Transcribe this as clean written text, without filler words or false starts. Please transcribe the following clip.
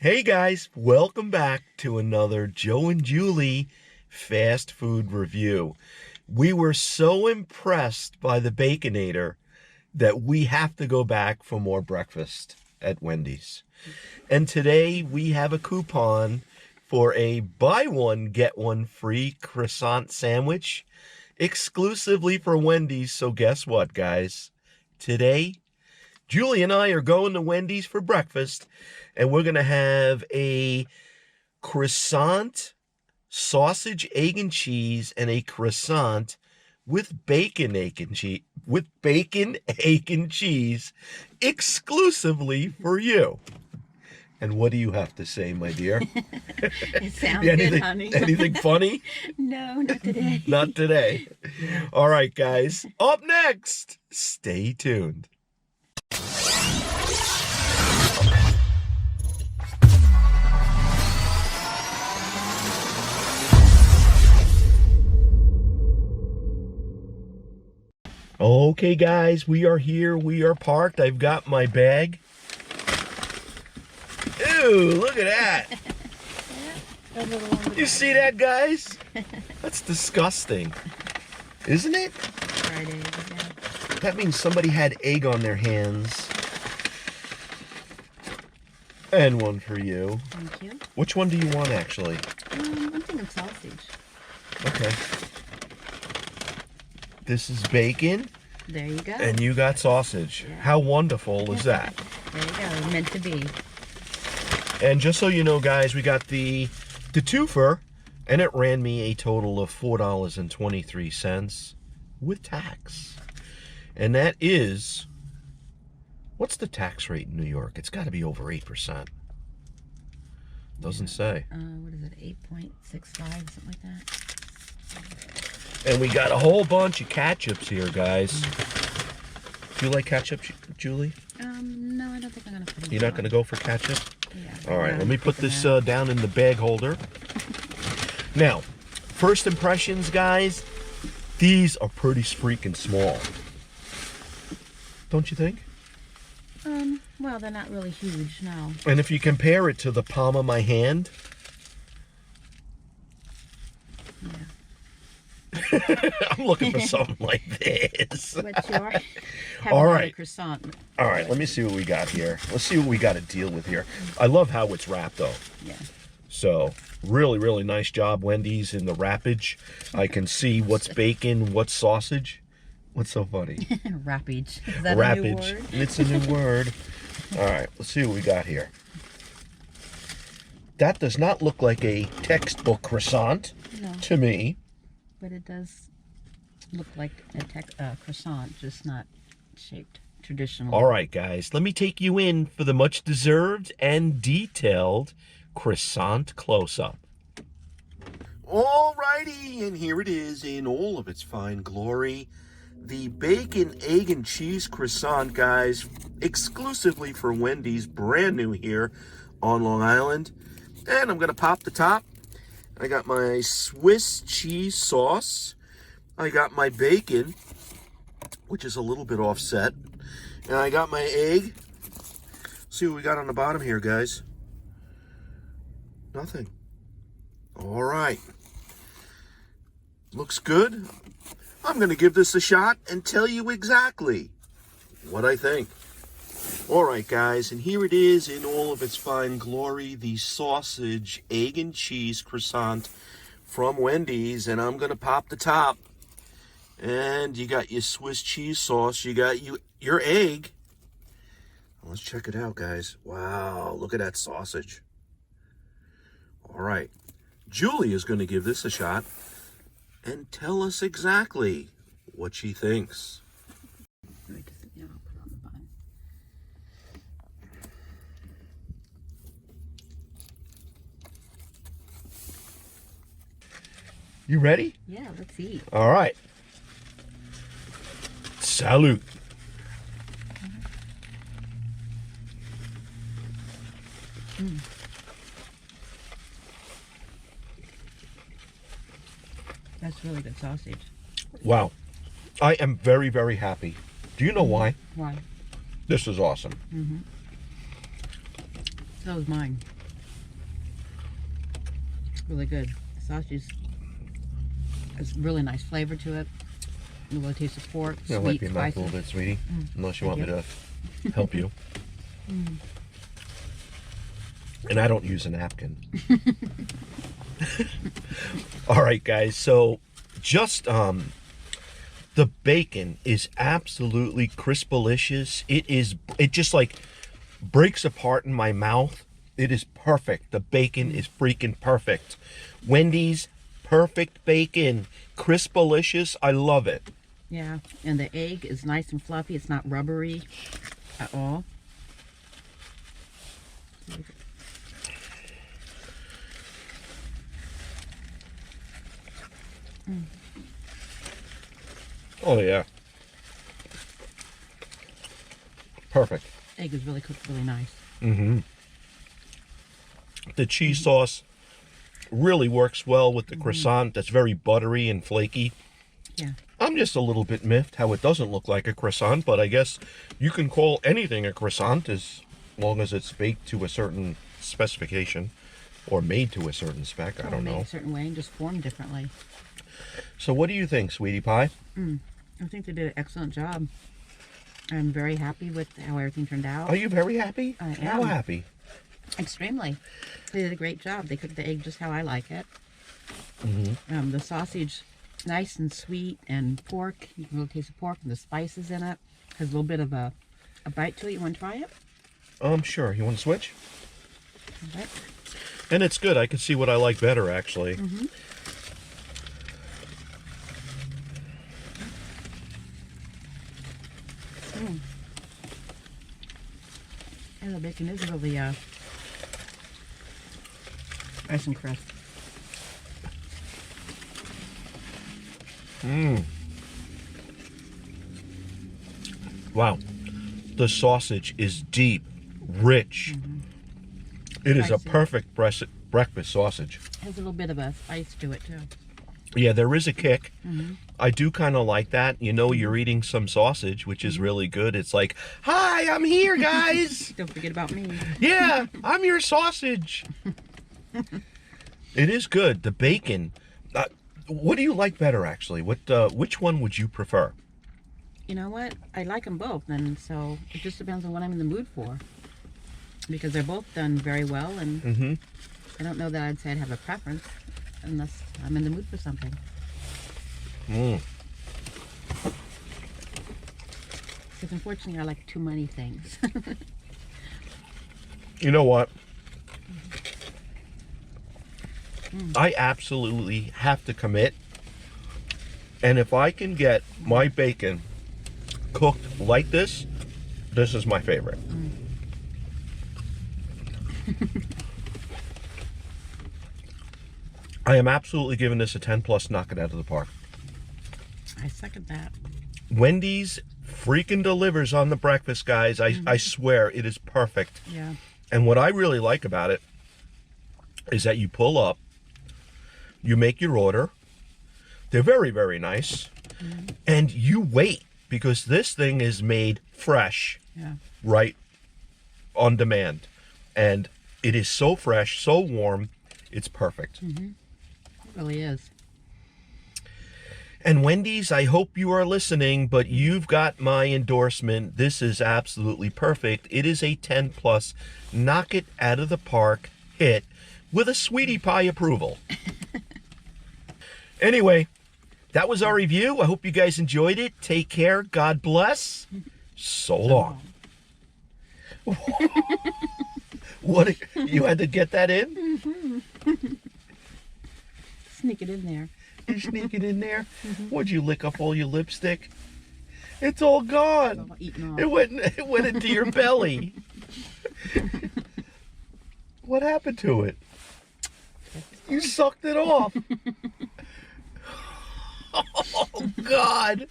Hey guys, welcome back to another Joe and Julie fast food review. We were so impressed by the Baconator that we have to go back for more breakfast at Wendy's. And today we have a coupon for a buy one, get one free croissant sandwich exclusively for Wendy's. So guess what, guys? Today, Julie and I are going to Wendy's for breakfast, and we're going to have a croissant, sausage, egg, and cheese, and a croissant with bacon, egg, and cheese exclusively for you. And what do you have to say, my dear? It sounds good, honey. Anything funny? No, not today. Not today. All right, guys. Up next, stay tuned. Okay, guys, we are here. We are parked. I've got my bag. Ew, look at that. You see that, guys? That's disgusting. Isn't it? Fried egg, yeah. That means somebody had egg on their hands. And one for you. Thank you. Which one do you want, actually? I'm thinking sausage. Okay. This is bacon. There you go. And you got sausage. Yeah. How wonderful is that? There you go. Meant to be. And just so you know, guys, we got the twofer, and it ran me a total of $4.23 with tax. And that is, what's the tax rate in New York? It's got to be over 8%. Doesn't say. What is it? 8.65, something like that. And we got a whole bunch of ketchups here, guys. Do you like ketchup, Julie? No, I don't think I'm gonna put it. You're not gonna go for ketchup? Yeah. All right, let me put this down in the bag holder. Now, first impressions, guys. These are pretty freaking small. Don't you think? Well, they're not really huge, no. And if you compare it to the palm of my hand, Yeah. I'm looking for something like this. What's your? All right. Croissant. All right, let me see what we got here. Let's see what we got to deal with here. I love how it's wrapped, though. Yeah. So, really, really nice job, Wendy's, in the wrappage. I can see what's bacon, what's sausage. What's so funny? Wrappage. Is that Wrappage. a new word? It's a new word. All right, let's see what we got here. That does not look like a textbook croissant to me. But it does look like a croissant, just not shaped traditionally. All right, guys, let me take you in for the much-deserved and detailed croissant close-up. All righty, and here it is in all of its fine glory. The bacon, egg, and cheese croissant, guys, exclusively for Wendy's, brand new here on Long Island. And I'm going to pop the top. I got my Swiss cheese sauce. I got my bacon, which is a little bit offset. And I got my egg. See what we got on the bottom here, guys. Nothing. All right. Looks good. I'm going to give this a shot and tell you exactly what I think. All right, guys, and here it is in all of its fine glory, the sausage, egg, and cheese croissant from Wendy's, and I'm going to pop the top. And you got your Swiss cheese sauce, you got your egg. Let's check it out, guys. Wow, look at that sausage. All right, Julie is going to give this a shot and tell us exactly what she thinks. You ready? Yeah, let's eat. All right. Salute. That's really good sausage. Wow. I am very, very happy. Do you know why? Why? This is awesome. So is mine. really good. The sausage has really nice flavor to it. A little taste of pork, Yeah, sweet, wipe your mouth a spicy. little bit, sweetie. Unless you Thank want you. me to help you. And I don't use a napkin. All right, guys. So just the bacon is absolutely crispalicious. It just like breaks apart in my mouth. It is perfect. The bacon is freaking perfect. Wendy's perfect bacon. Crispalicious. I love it. Yeah, and the egg is nice and fluffy. It's not rubbery at all. Oh, yeah. Perfect. Egg is really cooked really nice. The cheese sauce really works well with the croissant. That's very buttery and flaky. Yeah. I'm just a little bit miffed how it doesn't look like a croissant, but I guess you can call anything a croissant as long as it's baked to a certain specification or made to a certain spec. I don't Made know. a certain way and just formed differently. So what do you think, sweetie pie? I think they did an excellent job. I'm very happy with how everything turned out. Are you very happy? I How am. happy? Extremely. They did a great job. They cooked the egg just how I like it. The sausage, nice and sweet, and pork. You can really taste the pork and the spices in it. Has a little bit of a bite to it. You want to try it? Sure. You want to switch? Okay. And it's good. I can see what I like better, actually. And the bacon is really nice and crisp. Wow. The sausage is deep, rich. It is a Spicy. perfect breakfast sausage. Has a little bit of a spice to it too. Yeah, there is a kick. I do kind of like that. You know, you're eating some sausage, which is really good. It's like, hi, I'm here, guys. Don't forget about me. Yeah, I'm your sausage. It is good. The bacon. What do you like better, actually? Which one would you prefer? You know what? I like them both, and so it just depends on what I'm in the mood for. Because they're both done very well, and I don't know that I'd say I'd have a preference unless I'm in the mood for something. Because unfortunately, I like too many things. You know what? I absolutely have to commit. And if I can get my bacon cooked like this, this is my favorite. I am absolutely giving this a 10 plus, knock it out of the park. I second that. Wendy's freaking delivers on the breakfast, guys. I swear it is perfect. Yeah. And what I really like about it is that you pull up, you make your order. They're very, very nice. And you wait, because this thing is made fresh, Yeah. right on demand. And it is so fresh, so warm, it's perfect. It really is. And Wendy's, I hope you are listening, but you've got my endorsement. This is absolutely perfect. It is a 10 plus, knock it out of the park hit with a sweetie pie approval. Anyway, that was our review. I hope you guys enjoyed it. Take care. God bless. So long. What, you had to get that in? Sneak it in there. You sneak it in there? Would you lick up all your lipstick? It's all gone. All eaten off. It went into your belly. What happened to it? You sucked it off. Oh, God.